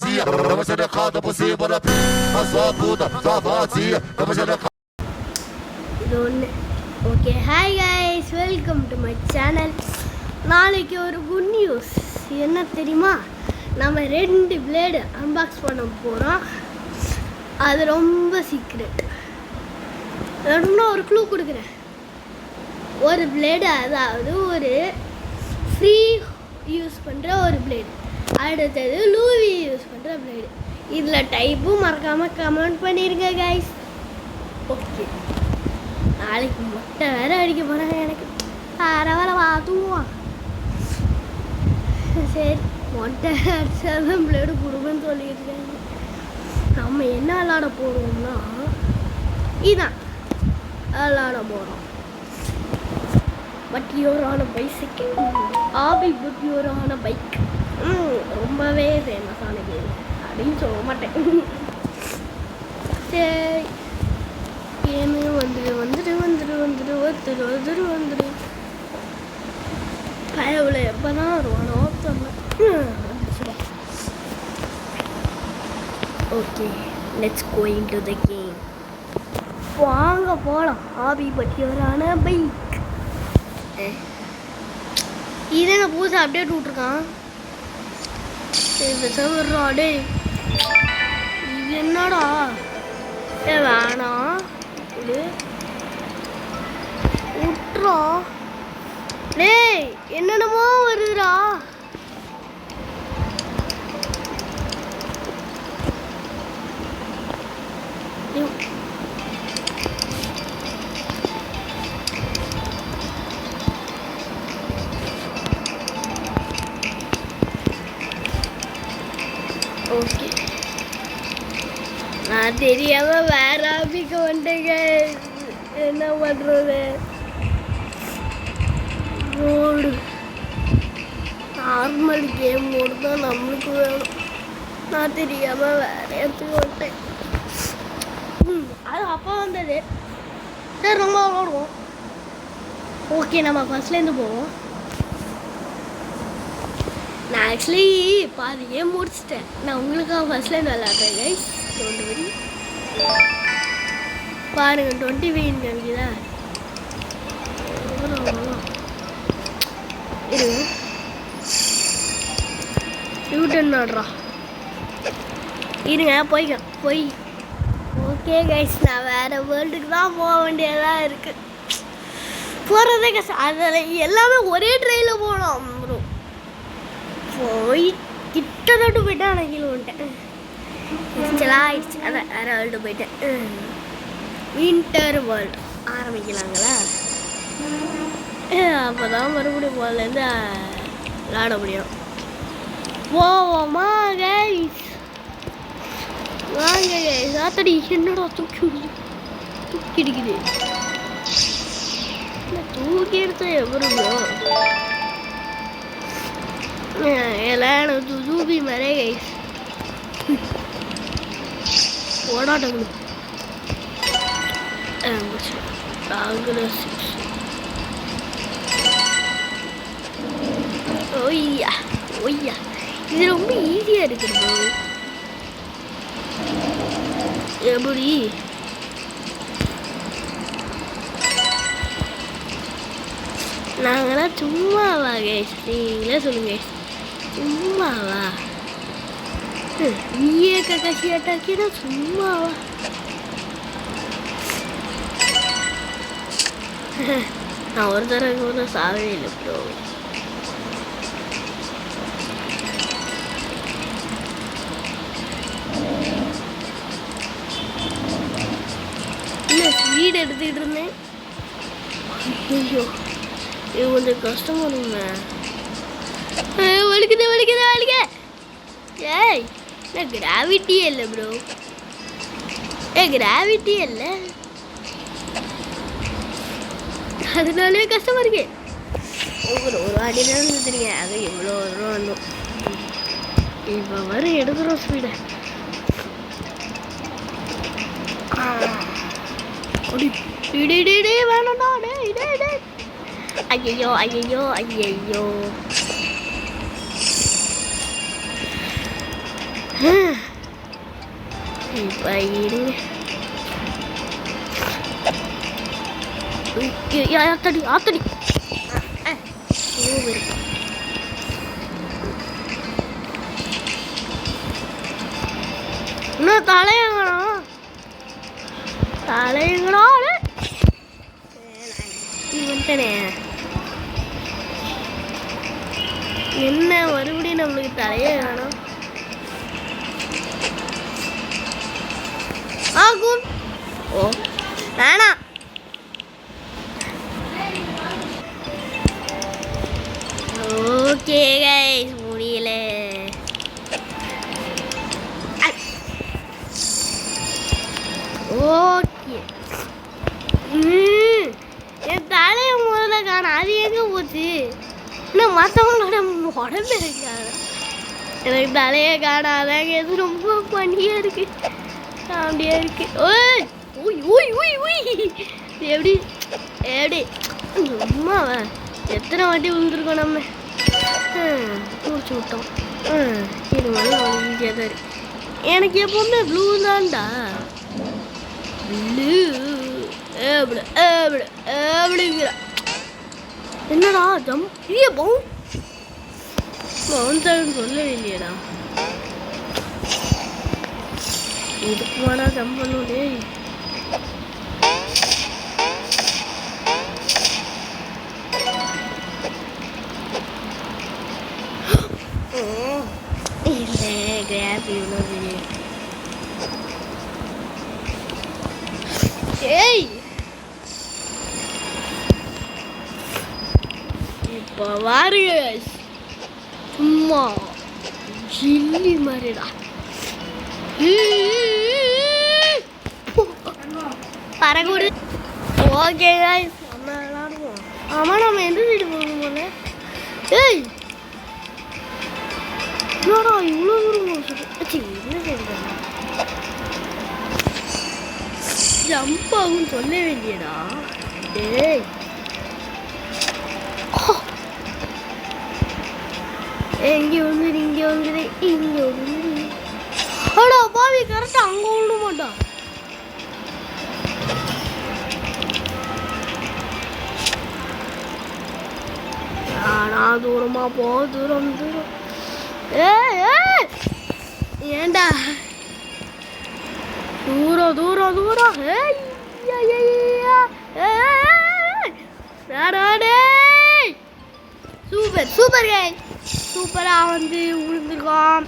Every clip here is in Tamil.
Tava xerecada por cima da p***, a sua puta, sua vazia. Tava xerecada. Okay hi guys, welcome to my channel. நாளைக்கு ஒரு குட் நியூஸ். என்ன தெரியுமா? நம்ம 2 பிளேடு அன்பாக்ஸ் பண்ண போகிறோம். அது ரொம்ப சீக்ரெட். இன்னும் ஒரு க்ளூ கொடுக்குறேன். ஒரு பிளேடு, அதாவது ஒரு ஃப்ரீ யூஸ் பண்ணுற ஒரு பிளேடு, அடுத்தது லூவி யூஸ் பண்ணுற பிளேடு. இதில் டைப்பும் மறக்காமல் கமெண்ட் பண்ணிடுங்க கைஸ். ஓகே, நாளைக்கு மொட்டை வேறு அடிக்க போகிறாங்க. எனக்கு வேற வாத்துவோம். சரி, மொட்டை அடிச்சாதான் பிளேடு கொடுக்குன்னு சொல்லியிருக்காங்க. நம்ம என்ன விளாட போகிறோம்னா இதான் விளாட போகிறோம். But you're on a bicycle. But you're on a bike. ரொம்பவே ஃபேமஸான கேம் அப்படின்னு சொல்ல மாட்டேன். சரி, கேமு வந்துடு பயவில் எப்போ தான் வருவானோ தெரியல. Okay, let's going to the game. வாங்க போகலாம். But you're on a bike. இதே நான் புதுசாக அப்டேட் விட்ருக்கான். டே, இது என்னடா? வேணாம், இது விட்றா. டேய், என்னென்னமோ வருதுடா. ஓகே, நான் தெரியாம வேற ஆபிக்க வந்துட்டேங்க. என்ன பண்றது? மோடு நார்மல் கேம் மோடு தான் நம்மளுக்கு வேணும். நான் தெரியாம வேற இடத்துக்கு வந்துட்டேன். அது அப்போ வந்தது. சரி, ரொம்ப விளாடுவோம். ஓகே, நம்ம ஃபர்ஸ்ட்லேருந்து போவோம். நான் ஆக்சுவலி பாதி கேம் முடிச்சிட்டேன். நான் உங்களுக்காக ஃபர்ஸ்ட்லேருந்து விளாட்றேன் கைஸ். பாருங்க, 20 வீன் கிடைக்குதா? யூட்டன் ஆடுறா. இருங்க, போய். ஓகே கைஸ், நான் வேறு வேர்ல்டுக்கு தான் போக வேண்டியதாக இருக்குது. போகிறதே கஷ்டம். அதில் எல்லாமே ஒரே ட்ரெயினில் போகணும். போய் கிட்டத்தட்ட போயிட்டேன். ஆனால் கீழே வந்துட்டேன். ஆயிடுச்சு. அதான் வேறு வேர்ல்டு போயிட்டேன். வின்டர் வேர்ல்டு ஆரம்பிக்கலாங்களா? அப்போ தான் மறுபடியும் போலேருந்து விளாட முடியும். போவோமா கைஸ்? வாங்க கைஸ். ஆத்தடி, என்னடா தூக்கி அடிக்குது. தூக்கி எடுத்த எவருங்க எல்லாம் தூபி மாதிரியே கைஸ். ஓடாட்டங்கள் ஒய்யா, இது ரொம்ப ஈஸியாக இருக்குது. எப்படி நாங்களாம் சும்மாவா கைஸ்? நீங்களே சொல்லுங்க. சும்மாவா? நீயே கசியாட்டாக்கினா சும்மாவா? நான் ஒரு தடவை கூட சாவே இல்லை ப்ரோ. இல்லை, ஸ்பீடு எடுத்துக்கிட்டு இருந்தேன். ஐயோ, இது கொஞ்சம் கஷ்டமா இருக்குங்க. வலிக்குது. ஏய், நான் கிராவிட்டியே இல்லை ப்ரோ. கிராவிட்டியே இல்லை, அதனாலே கஷ்டமா இருக்கு. ஒரு வாட்டி தான் வந்துருங்க. அது எவ்வளோ தூரம் வந்தோம். இப்போ வர எடுக்கிறோம் ஸ்பீடை. வேணாம்டா. ஐயோ. இப்போ இருங்க. ஆத்தடி ஆத்தடி இன்னும் தலையங்கணும் வந்துட்டனே. என்ன மறுபடியும் நம்மளுக்கு தலையே வேணும். ஆகும் ஓ வேணாம். ஓகே கைஸ் முடியல. ஓகே என் தலையை முதல்ல காணும். அது எங்கே போச்சு? இன்னும் மற்றவங்களோட உடம்பு இருக்காங்க. எனக்கு தலையை காணாதாங்க. எது ரொம்ப பண்ணியாக இருக்கு. அப்படியே இருக்கு. ஓய் ஓய் ஓய் ஓய் ஓய் எப்படி எப்படி சும்மாவா எத்தனை வாட்டி விழுந்துருக்கோம் நம்ம. முடிச்சு விட்டோம். இது மாதிரி ஈஸியாக தான் இருக்கு. எனக்கு எப்பவுமே ப்ளூ தான்டா. ப்ளூ எப்படி எப்படி எப்படிங்கிற என்னடா ஜம்ப் பவுன்ஸ் சொல்லவே இல்லையடா. இதுக்கு வேணா ஜம்ப் பண்ணுடே. இல்லை கிராப் இவ்வளோ பெரிய. ஏய் இப்போ வாருங்க சும்மா ஜில்லி மாதிரிடா. பறக்கூடு. ஓகே கைஸ் நம்ம விளாடுவோம். ஆமாம் நம்ம எந்த சைடு போகணும் போல. ஏய் என்னடா இவ்வளோ தூரம் என்ன சைடு ஜம்ப் ஆகும்னு சொல்ல வேண்டியடா. டேய் இங்கே வந்துடு இங்கே வந்துடு இங்கே வந்துடு. அடா பாவி கரெக்டாக அங்கே விட மாட்டான். ஆனா தூரமா போ தூரம் தூரம். ஏண்டா தூரம் தூரம் தூரம். சூப்பர் சூப்பர் கை சூப்பராக வந்து விழுந்துருக்கோம்.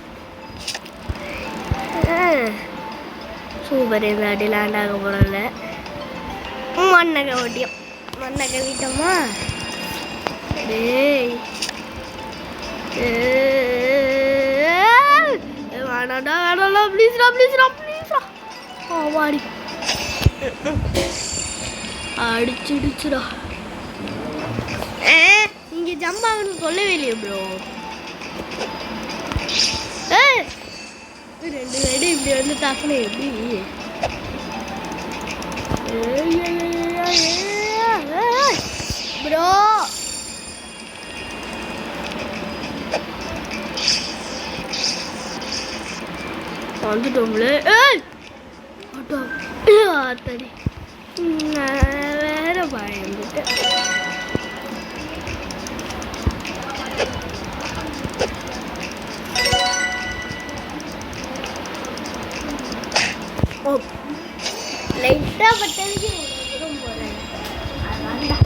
சூப்பர் இந்த அடி லேண்ட் ஆக போகிறோம்ல. மண்ணை ஓட்டியோம் மண்ணை கவிட்டோமா. டேய் வேணாடா வேணாடா ப்ளீஸ்ரா ப்ளீஸ்ரா ப்ளீஸ்ரா. வாடி அடிச்சிடுச்சுடா. இங்கே ஜம்ப் ஆகணும்னு சொல்லவே இல்லையே ப்ரோ. ரெண்டு வெடி இப்படி வந்து தாக்கணும் எப்படி? ப்ரோ வந்துட்டோம்ல. ஆத்தடி வேற பயந்துட்டேன். லைட்டாக பட்டதுக்கு தூரம் போகிறேன். அதான்டா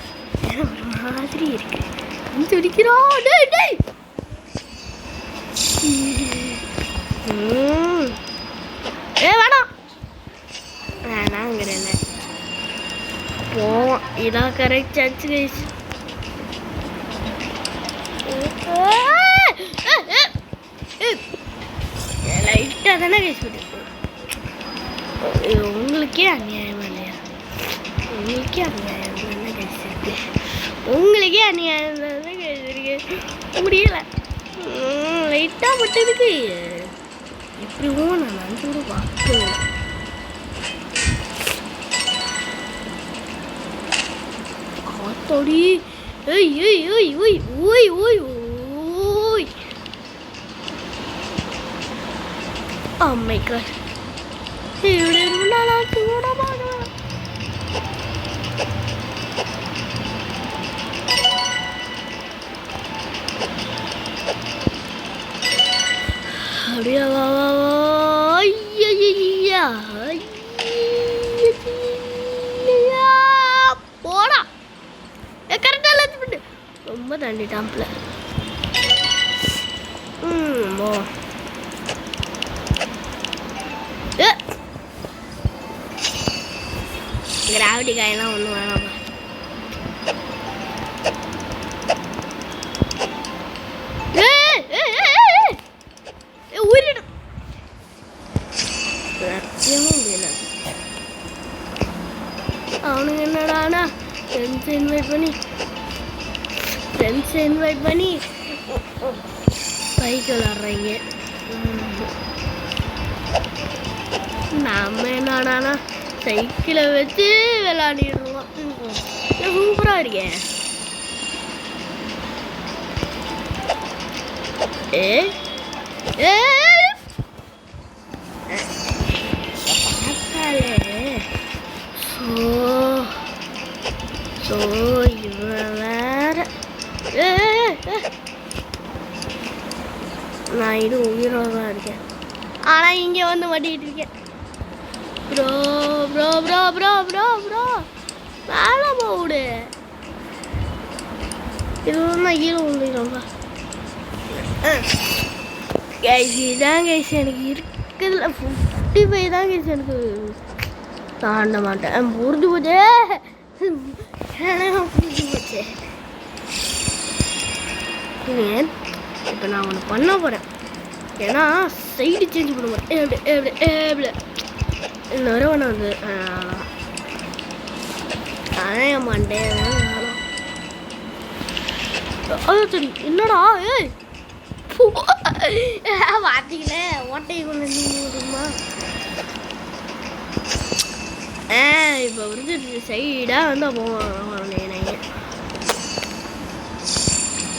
ஒரு மாதிரி இருக்கு. துடிக்கிறோம். டேய் டேய் வேணாம் வேணாங்கிறல போவோம். இதான் கரெக்ட் ஆச்சு கைஸ். லைட்டாக தானே கைஸ் விட்டுருக்கோம். உங்களுக்கே அநியாயம் இல்லையா? உங்களுக்கே அநியாயம் தானே கைஸ் இருக்கு. உங்களுக்கே அநியாயம் தானே கைஸ் இருக்கு. முடியல லைட்டாக பட்டதுக்கு இப்படிவும் நான் அஞ்சு கூட பார்க்கல. காத்தோடி ஏய் ஏய் ஏய் ஓய் ஓய் ஓய் ஓய் Oh my god. இப்படி இருந்தாலும் கூட பார்க்கலாம். அப்படியே வா வா வா. ஐயா போடா. கரெக்டாக லட்சம் பண்ணு. ரொம்ப தாண்டிட்டான்ல. போ. கிராவிட்டி காயெல்லாம் ஒன்றும் வேணாமா. ஊறிடும். சத்தியமும் முடியல. அவனுங்க என்னடானா ஃப்ரெண்ட்ஸ் இன்வைட் பண்ணி பைக் விளாட்றாங்க. நம்ம என்னடானா சைக்கிளை வச்சு விளாடிடுவோம். சூப்பராக இருக்கேன். இவன் வேற. நான் இது உயிரோட தான் இருக்கேன். ஆனால் இங்கே வந்து மாட்டிக்கிட்டு இருக்கேன். Bro bro bro bro bro bro மேலே போடு. இது நான் கீழே விழுந்துக்கிறோம்ப்பா. கைஸ் இதான் கைஸ் எனக்கு இருக்குதுல 55 தான் கைஸ் எனக்கு தாண்ட மாட்டேன். புரிஞ்சு போச்சே. புரிஞ்சு போச்சே. இப்போ நான் ஒன்று பண்ண போகிறேன். ஏன்னா சைடு சேஞ்ச் பண்ண மாட்டேன். எப்படி இன்னொரு ஒன்று வந்து அணைய மாட்டேன். சரி என்னடா பார்த்தீங்களே ஓட்டையை கொண்டு நீங்கம்மா. இப்போ வந்து சைடாக வந்து போவாங்க.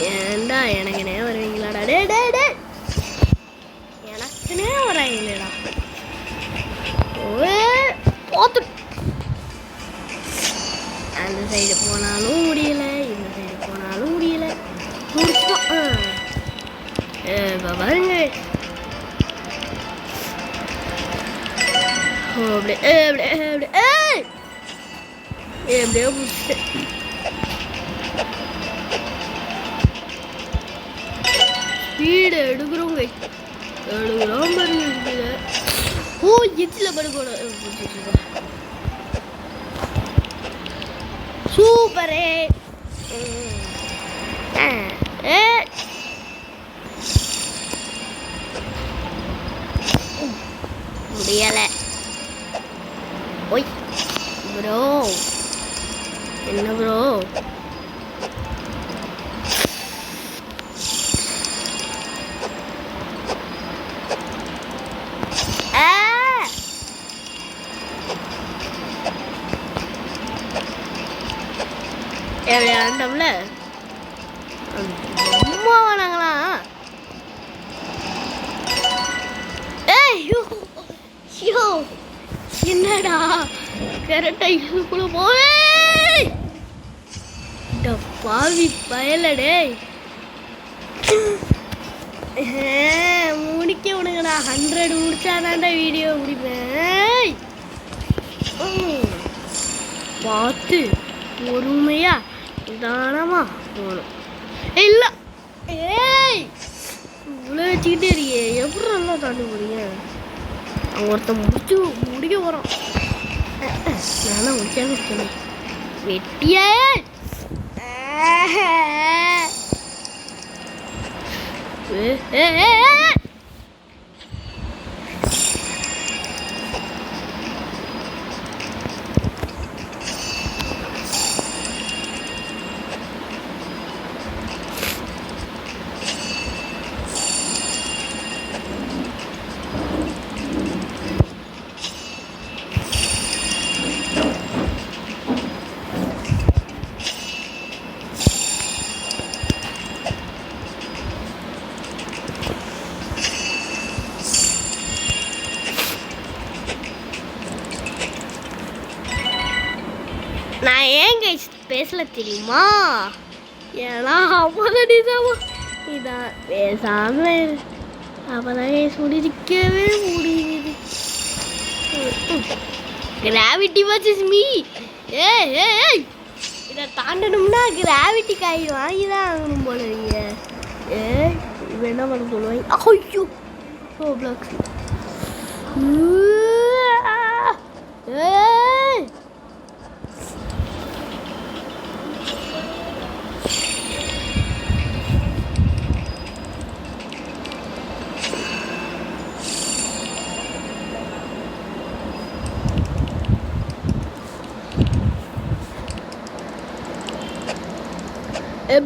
ஏண்டா எனக்குனே வருவீங்களாடா. டே டே டே எனக்குனே வராங்களேடா. பார்த்து அந்த சைடு போனாலும் முடியல, இந்த சைடு போனாலும் முடியல. பாருங்க எப்படியோ பிடிச்சிட்டு ஸ்பீடு எடுக்கிறோங்க. எடுக்கிறோம் பாருங்க. ஓ எச்சில் படுக்கணும். சூப்பரே. முடியலை. ஓய் ப்ரோ என்ன ப்ரோ. எப்படி ஆண்டம்ல அம்மா வேணாங்களா. என்னடா கரெக்டா இதுக்குள்ள போவே பாவி பயலடே. முடிக்க விடுங்கடா. 100 முடிச்சாதான்டா வீடியோ முடிப்பேன். பார்த்து பொறுமையா நிதானமா போகணும். இல்லை இவ்வளோ வச்சுக்கிட்டே இருக்கியே எப்படி நல்லா தாண்டி போறீங்க. அவங்க ஒருத்தன் முடிக்க போகிறான். நானும் முடிச்சாங்க இருக்கேன். வெட்டியே நான் ஏன் கைஸ் பேசல தெரியுமா? ஏன்னா அப்பதான் இதான் பேசாம அப்பதான் கைஸ் முடிக்கவே முடியுது. Gravity watches me. ஏய் இதை தாண்டணும்னா கிராவிட்டி காய் வாங்கி தான் ஆகணும் போல. இவன் என்ன பண்ண சொல்லுவாங்க? ஐயோ blocks.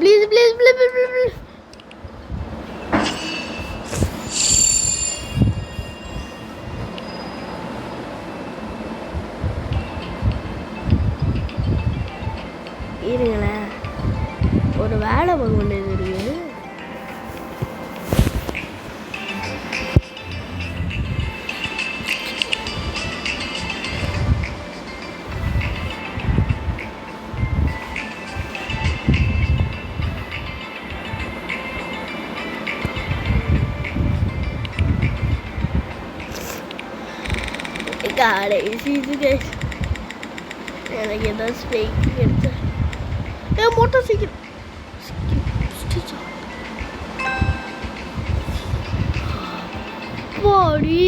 Please, please, please, please, please. இருங்களேன், ஒரு வேலை கொண்டு இருக்கு. எனக்கு ஏதாவது ஸ்பேக் எடுத்து மோட்டார் சைக்கிள் பாடி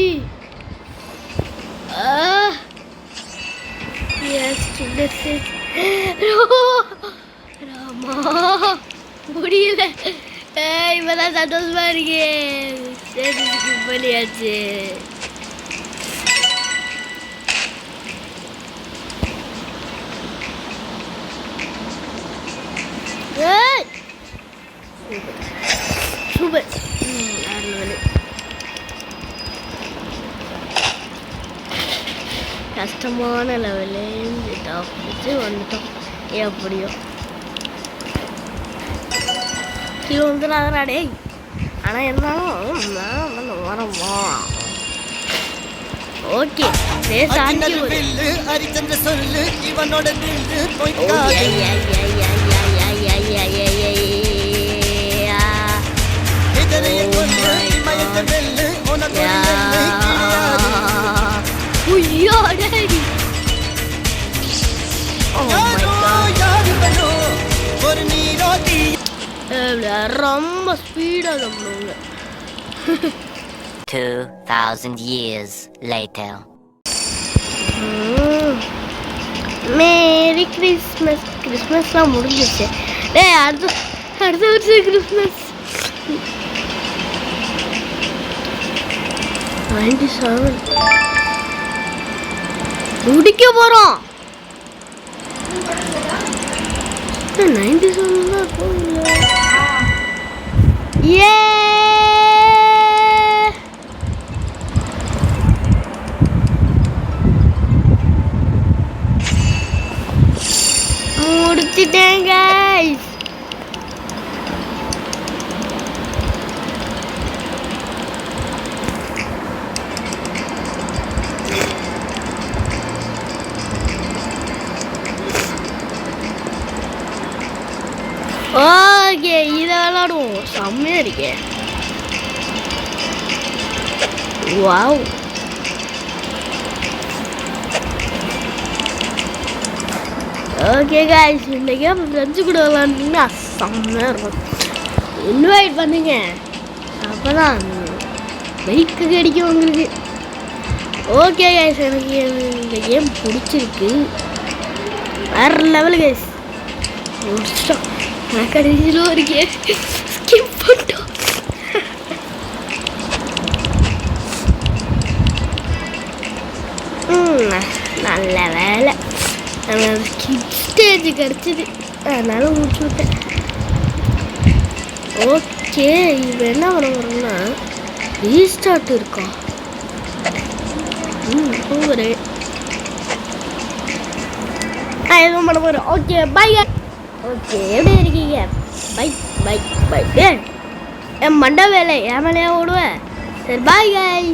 ராமா முடியல. இப்பதான் சந்தோஷமா இருக்கேன். பண்ணியாச்சு. சூப்பர். கஷ்டமான லெவலு வந்துட்டோம். எப்படியோ கீழே வந்துடாதடா டேய். ஆனால் இருந்தாலும் வரமா ஓகே. ரொம்ப ஸ்பீடாக நம்மளுங்க. 2000 years later. Merry Christmas. கிறிஸ்மஸ்லாம் முடிஞ்சிச்சு. டேய் அடுத்த வருஷம் கிறிஸ்மஸ். 97 முடிக்க போகிறோம். 97 தான் போகல. முடிச்சிட்டேன் கைஸ். ஓகே இதை விளாடுவோம். செம்மையா இருக்கே. வாவ். ஓகே காய்ஸ், இந்த கேம் ஃப்ரெண்ட்ஸு கூட விளாண்டிங்கன்னா செம்மையாக இருக்கும். இன்வைட் பண்ணுங்க, அப்போ தான் பைக்கு கிடைக்கும் உங்களுக்கு. ஓகே காய்ஸ், எனக்கு இந்த கேம் பிடிச்சிருக்கு. வேறு லெவலு காய்ஸ். முடிச்சிட்டோம். நான் கடைசியில் ஒரு கேம் ஸ்கிப் பண்ணிட்டோம். நல்ல வேலை நம்ம ஸ்கிப் ஸ்டேஜ் கிடச்சிது, அதனால முடிச்சு விட்டேன். ஓகே, இப்போ என்ன பண்ண போகிறோம்னா ரீஸ்டார்ட் இருக்கா. சூப்பரு. நான் எதுவும் பண்ண போகிறேன். Okay bye. ஓகே எப்படி இருக்கீங்க? By by by. என் மண்டை வேலை என் மேலேயே ஓடுவேன். சரி பாய் காய்.